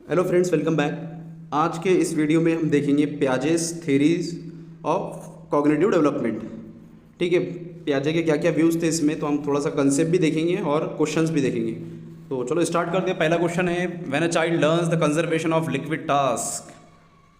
Hello friends, welcome back. आज के इस वीडियो में हम देखेंगे Piaget's theories of cognitive development. ठीक है, पियाजे के क्या क्या व्यूज़ थे इसमें, तो हम थोड़ा सा कंसेप्ट भी देखेंगे और क्वेश्चंस भी देखेंगे। तो चलो स्टार्ट करते हैं। पहला क्वेश्चन है, when a child learns the conservation of liquid task.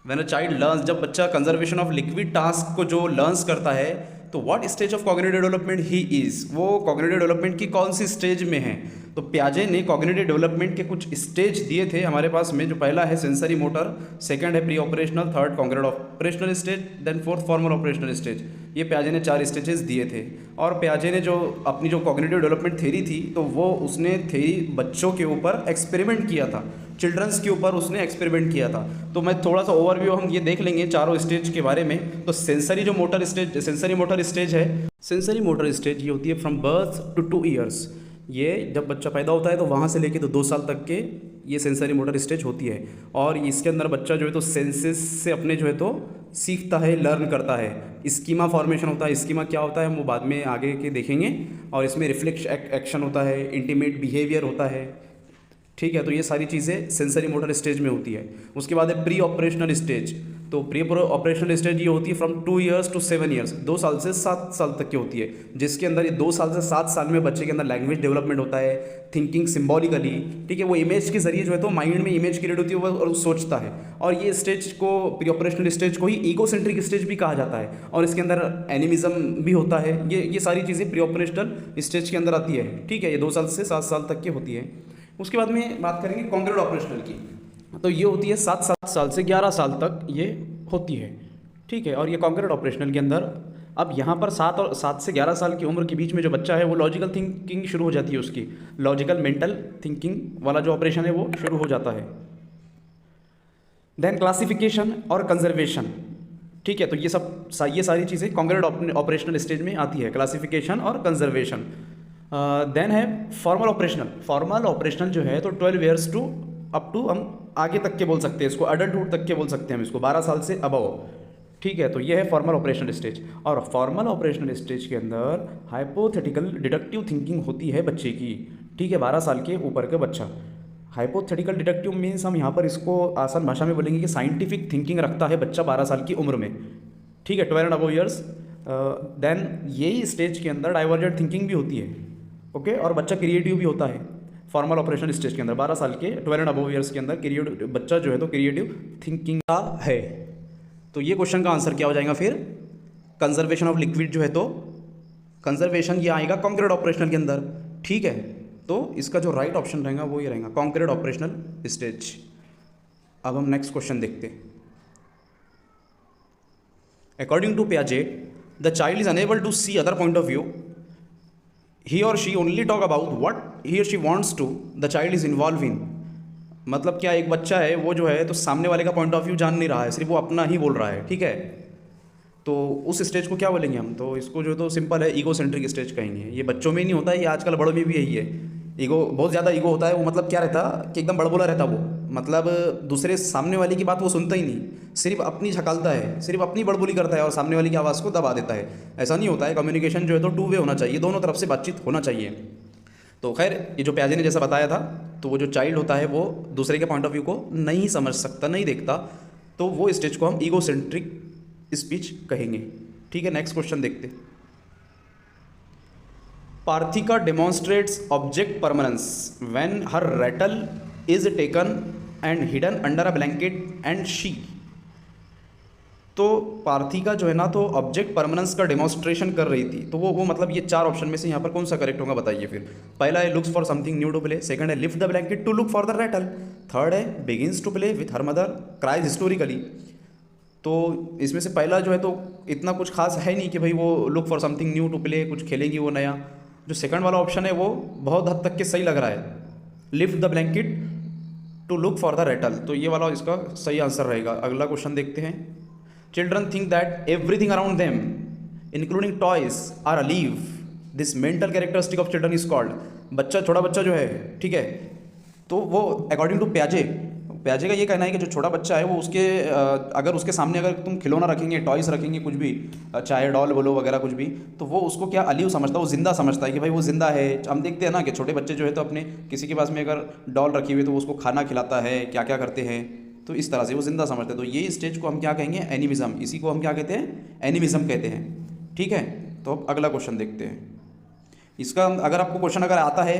When a child learns, जब बच्चा कंजर्वेशन ऑफ लिक्विड टास्क को जो लर्न्स करता है, तो what stage of cognitive development he is, वो कॉग्निटिव डेवलपमेंट की कौन सी स्टेज में है। तो पियाजे ने कॉग्निटिव डेवलपमेंट के कुछ स्टेज दिए थे हमारे पास में। जो पहला है सेंसरी मोटर, सेकंड है pre operational, third concrete operational stage, then fourth formal operational stage. ये पियाजे ने 4 स्टेजेस दिए थे। और पियाजे ने जो अपनी जो कॉग्निटिव डेवलपमेंट थ्योरी थी, तो वो उसने थ्योरी बच्चों के ऊपर एक्सपेरिमेंट किया था, चिल्ड्रंस के ऊपर उसने एक्सपेरिमेंट किया था। तो मैं थोड़ा सा ओवरव्यू हम ये देख लेंगे चारों स्टेज के बारे में। तो सेंसरी जो motor stage, sensory motor stage है, सेंसरी मोटर स्टेज ये होती है फ्रॉम बर्थ टू 2 ईयर्स। ये जब बच्चा पैदा होता है तो वहाँ से लेके तो 2 साल तक के ये सेंसरी मोटर स्टेज होती है। और इसके अंदर बच्चा जो है तो सेंसेस से अपने जो है तो सीखता है, लर्न करता है। स्कीमा फॉर्मेशन होता है। स्कीमा क्या होता है हम वो बाद में आगे के देखेंगे। और इसमें रिफ्लेक्स एक्शन होता है, इंटीमेट बिहेवियर होता है। ठीक है, तो ये सारी चीज़ें सेंसरी मोटर स्टेज में होती है। उसके बाद है प्री ऑपरेशनल स्टेज। तो प्री ऑपरेशनल स्टेज ये होती है फ्रॉम 2 ईयर्स टू 7 ईयर्स, 2 साल से 7 साल तक की होती है। जिसके अंदर ये 2 साल से 7 साल में बच्चे के अंदर लैंग्वेज डेवलपमेंट होता है, थिंकिंग सिम्बॉलिकली। ठीक है, वो इमेज के जरिए जो है तो माइंड में इमेज क्रिएट होती है और सोचता है। और ये स्टेज को, प्री ऑपरेशनल स्टेज को ही ईगोसेंट्रिक स्टेज भी कहा जाता है। और इसके अंदर एनिमिज्म भी होता है। ये सारी चीज़ें प्री ऑपरेशनल स्टेज के अंदर आती है। ठीक है, ये 2 साल से 7 साल तक की होती है। उसके बाद में बात करेंगे कॉन्क्रीट ऑपरेशनल की। तो ये होती है 7 साल से 11 साल तक ये होती है। ठीक है, और ये कॉन्क्रीट ऑपरेशनल के अंदर अब यहाँ पर 7 से 11 साल की उम्र के बीच में जो बच्चा है वो लॉजिकल थिंकिंग शुरू हो जाती है। उसकी लॉजिकल मेंटल थिंकिंग वाला जो ऑपरेशन है वो शुरू हो जाता है। देन क्लासिफिकेशन और कंजर्वेशन। ठीक है, तो ये सारी चीज़ें कॉन्क्रीट ऑपरेशनल स्टेज में आती है, क्लासिफिकेशन और कंजर्वेशन। देन है फॉर्मल ऑपरेशनल। फॉर्मल ऑपरेशनल जो है तो 12 ईयर्स टू अप टू, हम आगे तक के बोल सकते हैं इसको, अडल्टहुड तक के बोल सकते हैं हम इसको, 12 साल से अबव। ठीक है, तो ये है फॉर्मल ऑपरेशनल स्टेज। और फॉर्मल ऑपरेशनल स्टेज के अंदर हाइपोथेटिकल डिडक्टिव थिंकिंग होती है बच्चे की। ठीक है, 12 साल के ऊपर का बच्चा। हाइपोथेटिकल डिडक्टिव मीन्स हम यहाँ पर इसको आसान भाषा में बोलेंगे कि साइंटिफिक थिंकिंग रखता है बच्चा 12 साल की उम्र में। ठीक है, 12 एंड अबव ईयर्स। देन यही स्टेज के अंदर डाइवर्जेंट थिंकिंग भी होती है। ओके, और बच्चा क्रिएटिव भी होता है फॉर्मल ऑपरेशन स्टेज के अंदर। 12 साल के 12 एंड अबव ईयर्स के अंदर क्रिएटिव बच्चा जो है तो क्रिएटिव थिंकिंग का है। तो ये क्वेश्चन का आंसर क्या हो जाएगा फिर? कंजर्वेशन ऑफ लिक्विड जो है तो कंजर्वेशन ये आएगा कॉन्क्रीट ऑपरेशनल के अंदर। ठीक है, तो इसका जो राइट ऑप्शन रहेगा वो ये रहेगा, कॉन्क्रीट ऑपरेशनल स्टेज। अब हम नेक्स्ट क्वेश्चन देखते हैं। अकॉर्डिंग टू पियाजे, the child is unable to see other point of view. He or she only talk about what he or she wants to, the child is involved in. मतलब क्या, एक बच्चा है वो जो है तो सामने वाले का पॉइंट ऑफ व्यू जान नहीं रहा है, सिर्फ वो अपना ही बोल रहा है। ठीक है, तो उस स्टेज को क्या बोलेंगे हम? तो इसको जो तो सिंपल है, ईगो सेंट्रिक स्टेज कहेंगे। ये बच्चों में ही नहीं होता है, ये आजकल बड़ों में भी यही है। ईगो, बहुत ज़्यादा ईगो होता है वो। मतलब क्या रहता कि एकदम बड़बोला रहता वो, मतलब दूसरे सामने वाले की बात वो सुनता ही नहीं, सिर्फ अपनी झकालता है, सिर्फ अपनी बड़बोली करता है और सामने वाली की आवाज़ को दबा देता है। ऐसा नहीं होता है। कम्युनिकेशन जो है तो 2 वे होना चाहिए, दोनों तरफ से बातचीत होना चाहिए। तो खैर, ये जो पियाजे ने जैसा बताया था, तो वो जो चाइल्ड होता है वो दूसरे के पॉइंट ऑफ व्यू को नहीं समझ सकता, नहीं देखता, तो वो स्टेज को हम ईगो सेंट्रिक स्पीच कहेंगे। ठीक है, नेक्स्ट क्वेश्चन देखते। Parthika demonstrates object permanence when her rattle is taken and hidden under a blanket and she. तो पार्थिका जो है ना तो ऑब्जेक्ट परमानेंस का डेमोन्स्ट्रेशन कर रही थी। तो वो मतलब ये 4 ऑप्शन में से यहाँ पर कौन सा करेक्ट होगा बताइए फिर? पहला है looks for something new to play, second है lift the blanket to look for the rattle, third है begins to play with her mother, cries historically. तो इसमें से पहला जो है तो इतना कुछ खास है नहीं कि भाई वो look for something new to play, कुछ खेलेंगी वो नया। जो सेकंड वाला ऑप्शन है वो बहुत हद तक के सही लग रहा है, lift the blanket to look for the rattle. तो ये वाला इसका सही आंसर रहेगा। अगला क्वेश्चन देखते हैं। Children think that everything around them including toys are alive, this mental characteristic of children is called. बच्चा, छोटा बच्चा जो है, ठीक है, तो वो अकॉर्डिंग टू पियाजे प्याजे का ये कहना है कि जो छोटा बच्चा है वो उसके अगर उसके सामने अगर तुम खिलौना रखेंगे, टॉयस रखेंगे, कुछ भी, चाहे डॉल बोलो वगैरह कुछ भी, तो वो उसको क्या अलीव समझता है, वो जिंदा समझता है कि भाई वो जिंदा है। हम देखते हैं ना कि छोटे बच्चे जो है तो अपने किसी के पास में अगर डॉल रखी हुई है तो वो उसको खाना खिलाता है, क्या क्या करते हैं, तो इस तरह से वो जिंदा समझते हैं। तो ये स्टेज को हम क्या कहेंगे, एनिमिज्म। इसी को हम क्या कहते हैं, एनिमिज्म कहते हैं। ठीक है, तो अब अगला क्वेश्चन देखते हैं। इसका अगर आपको क्वेश्चन अगर आता है,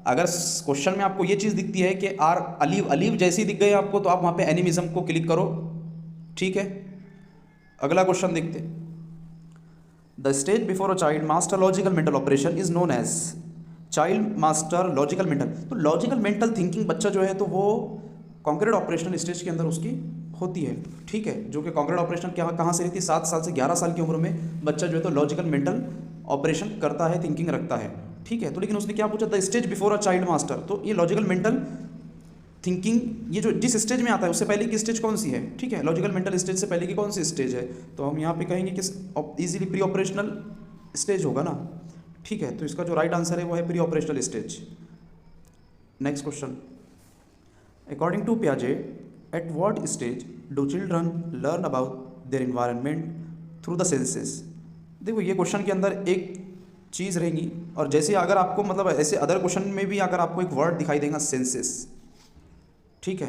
अगर क्वेश्चन में आपको ये चीज़ दिखती है कि आर अलीव अलीव जैसी दिख गई आपको, तो आप वहाँ पे एनिमिज्म को क्लिक करो। ठीक है, अगला क्वेश्चन देखते हैं। The stage before a child master logical mental operation is known as child master logical mental. तो लॉजिकल मेंटल थिंकिंग बच्चा जो है तो वो कॉन्क्रीट ऑपरेशनल स्टेज के अंदर उसकी होती है। ठीक है, जो कि कॉन्क्रीट ऑपरेशन कहाँ से रहती है, 7 साल से 11 साल की उम्र में बच्चा जो है तो लॉजिकल मेंटल ऑपरेशन करता है, थिंकिंग रखता है। ठीक है, तो लेकिन उसने क्या पूछा, the stage before a child master. तो ये लॉजिकल मेंटल थिंकिंग, ये जो जिस स्टेज में आता है उससे पहले की स्टेज कौन सी है। ठीक है, लॉजिकल मेंटल स्टेज से पहले की कौन सी स्टेज है, तो हम यहाँ पे कहेंगे कि इजीली प्री ऑपरेशनल स्टेज होगा ना। ठीक है, तो इसका जो राइट आंसर है वो है pre operational stage. Next question, according to पियाजे at what stage do children learn about their environment through the senses. देखो ये क्वेश्चन के अंदर एक चीज़ रहेगी, और जैसे अगर आपको मतलब ऐसे अदर क्वेश्चन में भी अगर आपको एक वर्ड दिखाई देगा सेंसेस। ठीक है,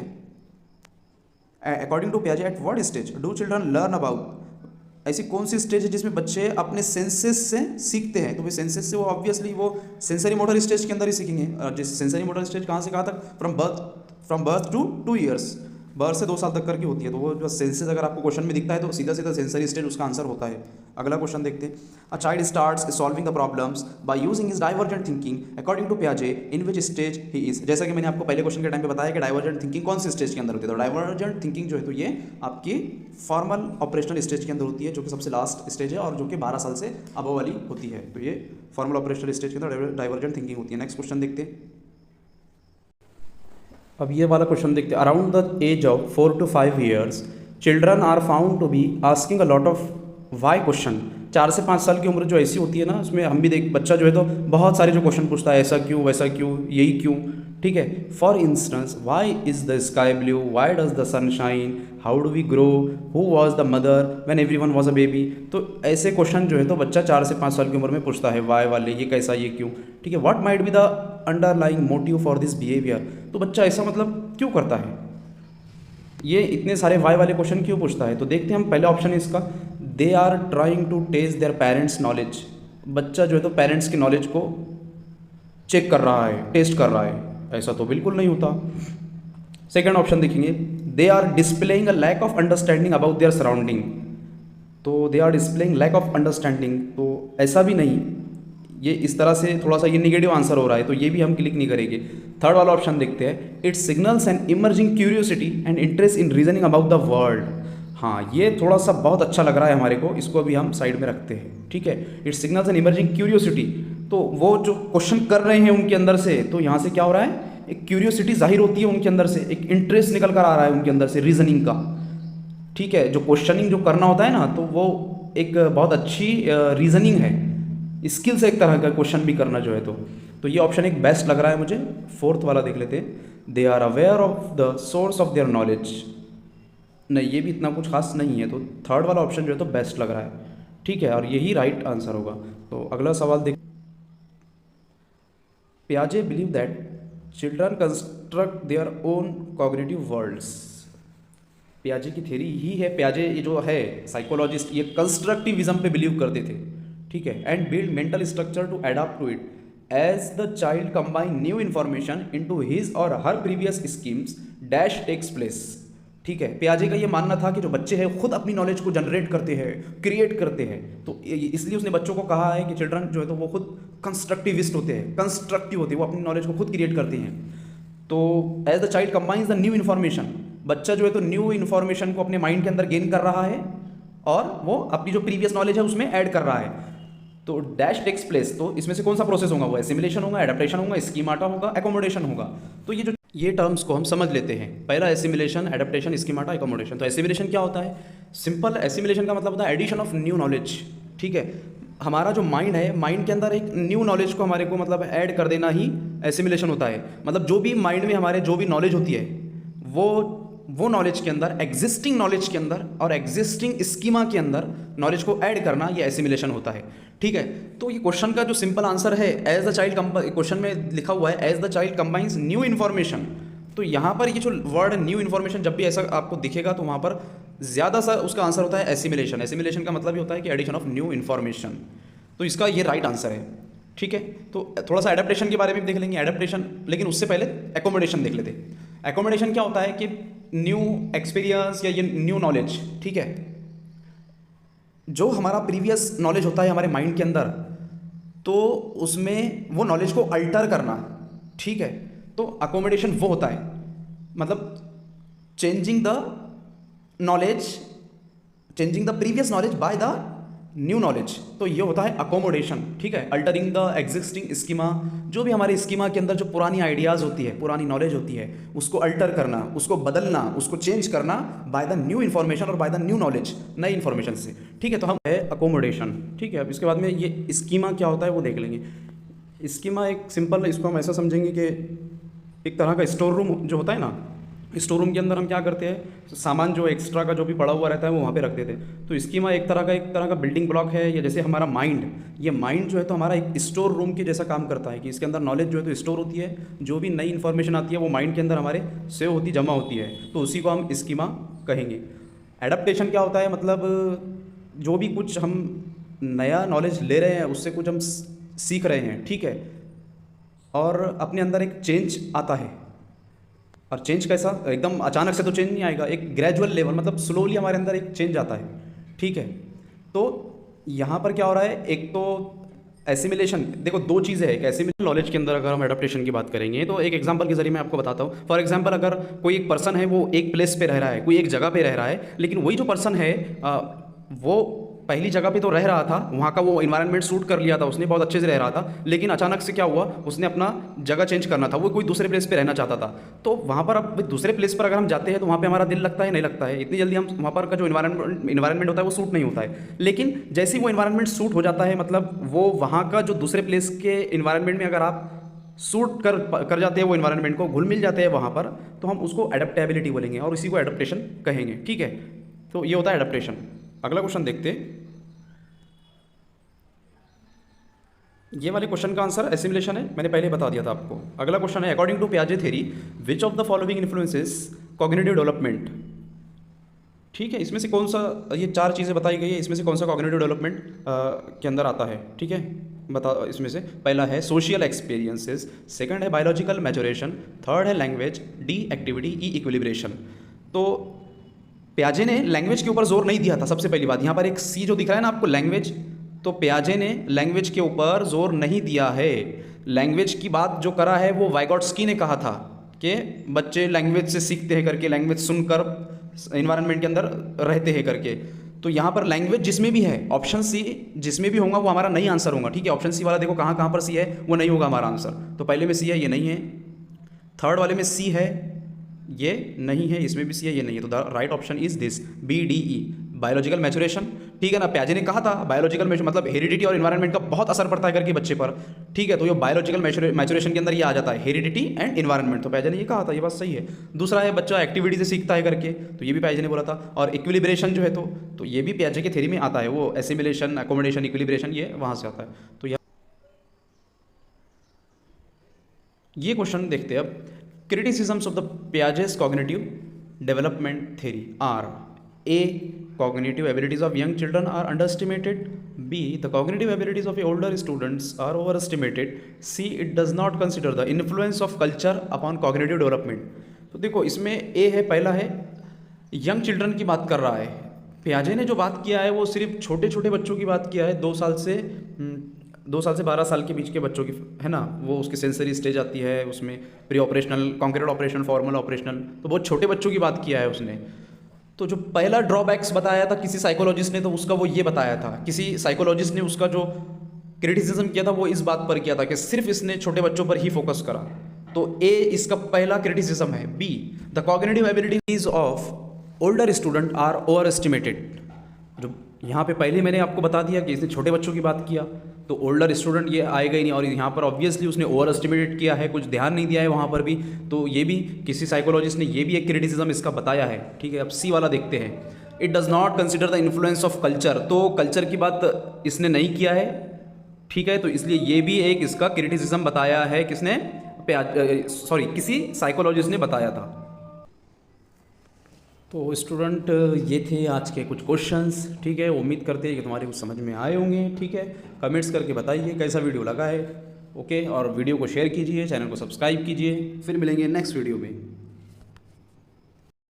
अकॉर्डिंग टू पियाजे at what stage do children learn about, ऐसी कौन सी स्टेज है जिसमें बच्चे अपने सेंसेस से सीखते हैं। तो भाई सेंसेस से वो ऑब्वियसली वो सेंसरी मोटर स्टेज के अंदर ही सीखेंगे। और जिस सेंसरी मोटर स्टेज कहाँ से कहाँ तक, from birth to 2 years, birth से 2 साल तक करके होती है। तो वो जो सेंसेस अगर आपको क्वेश्चन में दिखता है तो सीधा सीधा सेंसरी स्टेज उसका आंसर होता है। अगला क्वेश्चन देखते हैं। A child starts solving the problems by using his divergent thinking according to पियाजे in which stage he is. जैसा कि मैंने आपको पहले क्वेश्चन के टाइम पे बताया कि डाइवर्जेंट थिंकिंग कौन सी स्टेज के अंदर होती है। तो डाइवर्जेंट थिंकिंग जो है तो ये आपकी फॉर्मल ऑपरेशनल स्टेज के अंदर होती है, जो कि सबसे लास्ट स्टेज है और जो कि 12 साल से अबव वाली होती है। तो ये फॉर्मल ऑपरेशनल स्टेज के अंदर डाइवर्जेंट थिंकिंग होती है। नेक्स्ट क्वेश्चन देखते हैं। अब ये वाला क्वेश्चन देखते हैं। Around the age of 4 to 5 years children are found to be asking a lot of why question. 4 से 5 साल की उम्र जो ऐसी होती है ना, उसमें हम भी देख बच्चा जो है तो बहुत सारे जो क्वेश्चन पूछता है, ऐसा क्यों, वैसा क्यों, यही क्यों। ठीक है, for instance why is the sky blue, why does the sun shine, how do we grow, who was the mother when everyone was a baby. तो ऐसे क्वेश्चन जो है तो बच्चा 4 से 5 साल की उम्र में पूछता है, वाई वाले, ये कैसा, ये क्यों। ठीक है, what might be the underlying motive for this behaviour. तो बच्चा ऐसा मतलब क्यों करता है, ये इतने सारे वाई वाले क्वेश्चन क्यों पूछता है। तो देखते हैं हम, पहला ऑप्शन है इसका, they are trying to test their parents knowledge. बच्चा जो है तो पेरेंट्स की नॉलेज को चेक कर रहा है, टेस्ट कर रहा है। ऐसा तो बिल्कुल नहीं होता। सेकंड ऑप्शन देखेंगे, they are displaying a lack of understanding about their surrounding. तो they are displaying lack of understanding, तो ऐसा भी नहीं, ये इस तरह से थोड़ा सा ये निगेटिव आंसर हो रहा है, तो ये भी हम क्लिक नहीं करेंगे। थर्ड वाला ऑप्शन देखते हैं, it signals an emerging curiosity and interest in reasoning about the world. हाँ, ये थोड़ा सा बहुत अच्छा लग रहा है हमारे को, इसको अभी हम साइड में रखते हैं। ठीक है, it signals an emerging curiosity, तो वो जो क्वेश्चन कर रहे हैं उनके अंदर से, तो यहाँ से क्या हो रहा है, एक क्यूरियोसिटी जाहिर होती है उनके अंदर से, एक इंटरेस्ट निकल कर आ रहा है उनके अंदर से रीजनिंग का। ठीक है, जो क्वेश्चनिंग जो करना होता है ना, तो वो एक बहुत अच्छी रीजनिंग है, स्किल्स एक तरह का क्वेश्चन भी करना जो है तो ये ऑप्शन एक बेस्ट लग रहा है मुझे। फोर्थ वाला देख लेते हैं, they are aware of the source of their knowledge. नहीं, ये भी इतना कुछ खास नहीं है, तो थर्ड वाला ऑप्शन जो है तो बेस्ट लग रहा है। ठीक है, और यही राइट आंसर होगा। तो अगला सवाल देख, पियाजे believe that children construct their own cognitive worlds. पियाजे की थ्योरी ही है, पियाजे ये जो है साइकोलॉजिस्ट, ये कंस्ट्रक्टिविज्म पे बिलीव करते थे। ठीक है, and build mental structure to adapt to it as the child combine new information into his or her previous schemes dash takes place. ठीक है, पियाजे का ये मानना था कि जो बच्चे हैं खुद अपनी नॉलेज को जनरेट करते हैं, क्रिएट करते हैं, तो इसलिए उसने बच्चों को कहा है कि चिल्ड्रन जो है तो वो खुद कंस्ट्रक्टिविस्ट होते हैं, कंस्ट्रक्टिव होते हैं, वो अपनी नॉलेज को खुद क्रिएट करते हैं। तो as the child combines the new information, बच्चा जो है तो न्यू इन्फॉर्मेशन को अपने माइंड के अंदर गेन कर रहा है और वो अपनी जो प्रीवियस नॉलेज है उसमें ऐड कर रहा है। तो डैश टेक्स प्लेस, तो इसमें से कौन सा प्रोसेस होगा, वो एसिमिलेशन होगा, एडेप्टेशन होगा, स्कीमाटा होगा, एकोमोडेशन होगा। तो ये टर्म्स को हम समझ लेते हैं। पहला एसिमिलेशन, एडेप्टेशन, स्कीमाटा, एकोमोडेशन। तो एसिमिलेशन क्या होता है, सिंपल एसिमिलेशन का मतलब होता है एडिशन ऑफ न्यू नॉलेज। ठीक है, हमारा जो माइंड है, माइंड के अंदर एक न्यू नॉलेज को हमारे को मतलब ऐड कर देना ही एसिमिलेशन होता है। मतलब जो भी माइंड में हमारे जो भी नॉलेज होती है वो नॉलेज के अंदर, एग्जिस्टिंग नॉलेज के अंदर और एग्जिस्टिंग स्कीमा के अंदर नॉलेज को ऐड करना, ये एसिमिलेशन होता है। ठीक है, तो ये क्वेश्चन का जो सिंपल आंसर है, एज द चाइल्ड, क्वेश्चन में लिखा हुआ है as the child combines new information. तो यहाँ पर ये जो वर्ड न्यू इन्फॉर्मेशन जब भी ऐसा आपको दिखेगा तो वहाँ पर ज़्यादा सा उसका आंसर होता है एसिमिलेशन। एसिमिलेशन का मतलब ही होता है कि एडिशन ऑफ न्यू इन्फॉर्मेशन। तो इसका ये राइट आंसर है। ठीक है, तो थोड़ा सा एडेप्टेशन के बारे में देख लेंगे, एडेप्टेशन, लेकिन उससे पहले एकोमोडेशन देख लेते। एकोमोडेशन क्या होता है कि न्यू एक्सपीरियंस या ये न्यू नॉलेज, ठीक है, जो हमारा प्रीवियस नॉलेज होता है हमारे माइंड के अंदर, तो उसमें वो नॉलेज को अल्टर करना। ठीक है, तो अकोमोडेशन वो होता है, मतलब changing the knowledge, changing the previous knowledge by the new knowledge, तो ये होता है अकोमोडेशन। ठीक है, अल्टरिंग द एग्जिस्टिंग स्कीमा, जो भी हमारे स्कीमा के अंदर जो पुरानी आइडियाज़ होती है, पुरानी नॉलेज होती है, उसको अल्टर करना, उसको बदलना, उसको चेंज करना बाय द न्यू इन्फॉर्मेशन और बाय द न्यू नॉलेज, नई इन्फॉर्मेशन से। ठीक है, तो हम है अकोमोडेशन। ठीक है, अब इसके बाद में ये स्कीमा क्या होता है वो देख लेंगे। स्कीमा एक सिंपल, इसको हम ऐसा समझेंगे कि एक तरह का स्टोर रूम जो होता है ना, स्टोर रूम के अंदर हम क्या करते हैं, सामान जो एक्स्ट्रा का जो भी पड़ा हुआ रहता है वो वहाँ पे रख देते हैं। तो स्कीमा एक तरह का बिल्डिंग ब्लॉक है, या जैसे हमारा माइंड, ये माइंड जो है तो हमारा एक स्टोर रूम के जैसा काम करता है कि इसके अंदर नॉलेज जो है तो स्टोर होती है, जो भी नई इन्फॉर्मेशन आती है वो माइंड के अंदर हमारे सेव होती, जमा होती है, तो उसी को हम स्कीमा कहेंगे। एडेप्टेशन क्या होता है, मतलब जो भी कुछ हम नया नॉलेज ले रहे हैं उससे कुछ हम सीख रहे हैं, ठीक है, और अपने अंदर एक चेंज आता है। और चेंज कैसा, एकदम अचानक से तो चेंज नहीं आएगा, एक ग्रेजुअल लेवल, मतलब स्लोली हमारे अंदर एक चेंज आता है। ठीक है, तो यहाँ पर क्या हो रहा है, एक तो एसिमिलेशन, देखो दो चीज़ें हैं। एक एसिमिलेशन नॉलेज के अंदर अगर हम एडेप्टेशन की बात करेंगे तो एक एग्जांपल के जरिए मैं आपको बताता हूँ। फॉर एग्जांपल, अगर कोई एक पर्सन है, वो एक प्लेस पे रह रहा है, कोई एक जगह पे रह रहा है, लेकिन वही जो पर्सन है वो पहली जगह पे तो रह रहा था, वहाँ का वो इन्वायरमेंट सूट कर लिया था उसने, बहुत अच्छे से रह रहा था, लेकिन अचानक से क्या हुआ, उसने अपना जगह चेंज करना था, वो कोई दूसरे प्लेस पे रहना चाहता था। तो वहाँ पर अब दूसरे प्लेस पर अगर हम जाते हैं तो वहाँ पे हमारा दिल लगता है, नहीं लगता है, इतनी जल्दी हम वहाँ पर का जो इन्वायरमेंट होता है वो सूट नहीं होता है। लेकिन जैसे ही वो इन्वायरमेंट सूट हो जाता है, मतलब वो वहाँ का जो दूसरे प्लेस के इन्वायरमेंट में अगर आप सूट कर जाते हैं, वो इन्वायरमेंट को घुल मिल जाते हैं वहाँ पर, तो हम उसको एडेप्टेबिलिटी बोलेंगे और इसी को एडेप्टेशन कहेंगे। ठीक है, तो ये होता है एडेप्टेशन। अगला क्वेश्चन देखते हैं। ये वाले क्वेश्चन का आंसर एसिमिलेशन है, मैंने पहले बता दिया था आपको। अगला क्वेश्चन है, अकॉर्डिंग टू पियाजे theory which of the following influences cognitive development. ठीक है, इसमें से कौन सा, ये चार चीज़ें बताई गई है, इसमें से कौन सा कॉग्निटिव डेवलपमेंट के अंदर आता है। ठीक है, बता, इसमें से पहला है सोशल एक्सपीरियंसेस, सेकंड है बायोलॉजिकल मैच्योरेशन, थर्ड है लैंग्वेज, डी एक्टिविटी, ई इक्विलिब्रेशन। तो पियाजे ने लैंग्वेज के ऊपर जोर नहीं दिया था, सबसे पहली बात। यहाँ पर एक सी जो दिख रहा है ना आपको, लैंग्वेज, तो पियाजे ने लैंग्वेज के ऊपर जोर नहीं दिया है। लैंग्वेज की बात जो करा है वो वाइगोट्स्की ने कहा था कि बच्चे लैंग्वेज से सीखते हैं करके, लैंग्वेज सुनकर इन्वायरमेंट के अंदर रहते हैं करके। तो यहाँ पर लैंग्वेज जिसमें भी है, ऑप्शन सी जिसमें भी होगा वो हमारा नहीं आंसर होगा। ठीक है, ऑप्शन सी वाला देखो कहाँ पर सी है, वो नहीं होगा हमारा आंसर। तो पहले में सी है, ये नहीं है, थर्ड वाले में सी है, ये नहीं है, इसमें भी सी है, ये नहीं है। तो the right option is this, B D E, biological maturation. ठीक है ना, पियाजे ने कहा था बायोलॉजिकल मतलब हेरिडिटी और इन्वायरमेंट का बहुत असर पड़ता है करके बच्चे पर। ठीक है, तो ये बायोलॉजिकल मैच्योरेशन के अंदर ये आ जाता है, हेरिडिटी एंड इन्वायरमेंट। तो पियाजे ने ये कहा था, ये बात सही है। दूसरा है बच्चा एक्टिविटी से सीखता है करके, तो ये भी पियाजे ने बोला था। और इक्विलिब्रेशन जो है तो ये भी पियाजे के थ्योरी में आता है, वो एसिमिलेशन, अकोमोडेशन, इक्विलिब्रेशन, ये वहाँ से आता है। तो ये क्वेश्चन देखते हैं अब। Criticisms of the Piaget's cognitive development theory are: A. Cognitive abilities of young children are underestimated. B. The cognitive abilities of older students are overestimated. C. It does not consider the influence of culture upon cognitive development. तो देखो इसमें A है, पहला है young children की बात कर रहा है। पियाजे ने जो बात किया है वो सिर्फ छोटे छोटे बच्चों की बात किया है, 2 साल से 12 साल के बीच के बच्चों की, है ना, वो उसकी सेंसरी स्टेज आती है, उसमें pre operational, concrete operation, formal operational, तो बहुत छोटे बच्चों की बात किया है उसने। तो जो पहला ड्रॉबैक्स बताया था किसी साइकोलॉजिस्ट ने, तो उसका वो ये बताया था, किसी साइकोलॉजिस्ट ने उसका जो क्रिटिसिज्म किया था वो इस बात पर किया था कि सिर्फ इसने छोटे बच्चों पर ही फोकस करा। तो ए इसका पहला क्रिटिसिज्म है। B, the cognitive abilities of older student are over estimated. जो यहाँ पे पहले मैंने आपको बता दिया कि इसने छोटे बच्चों की बात किया, तो ओल्डर स्टूडेंट ये आएगा ही नहीं। और यहाँ पर ऑब्वियसली उसने ओवर एस्टिमेटेड किया है, कुछ ध्यान नहीं दिया है वहाँ पर भी। तो ये भी किसी साइकोलॉजिस्ट ने ये भी एक क्रिटिसिज्म इसका बताया है। ठीक है, अब सी वाला देखते हैं। It does not consider the influence of culture, तो कल्चर की बात इसने नहीं किया है। ठीक है, तो इसलिए ये भी एक इसका क्रिटिसिज्म बताया है किसने, किसी साइकोलॉजिस्ट ने बताया था। तो स्टूडेंट ये थे आज के कुछ क्वेश्चंस। ठीक है, उम्मीद करते हैं कि तुम्हारे कुछ समझ में आए होंगे। ठीक है, कमेंट्स करके बताइए कैसा वीडियो लगा है। ओके, और वीडियो को शेयर कीजिए, चैनल को सब्सक्राइब कीजिए। फिर मिलेंगे नेक्स्ट वीडियो में।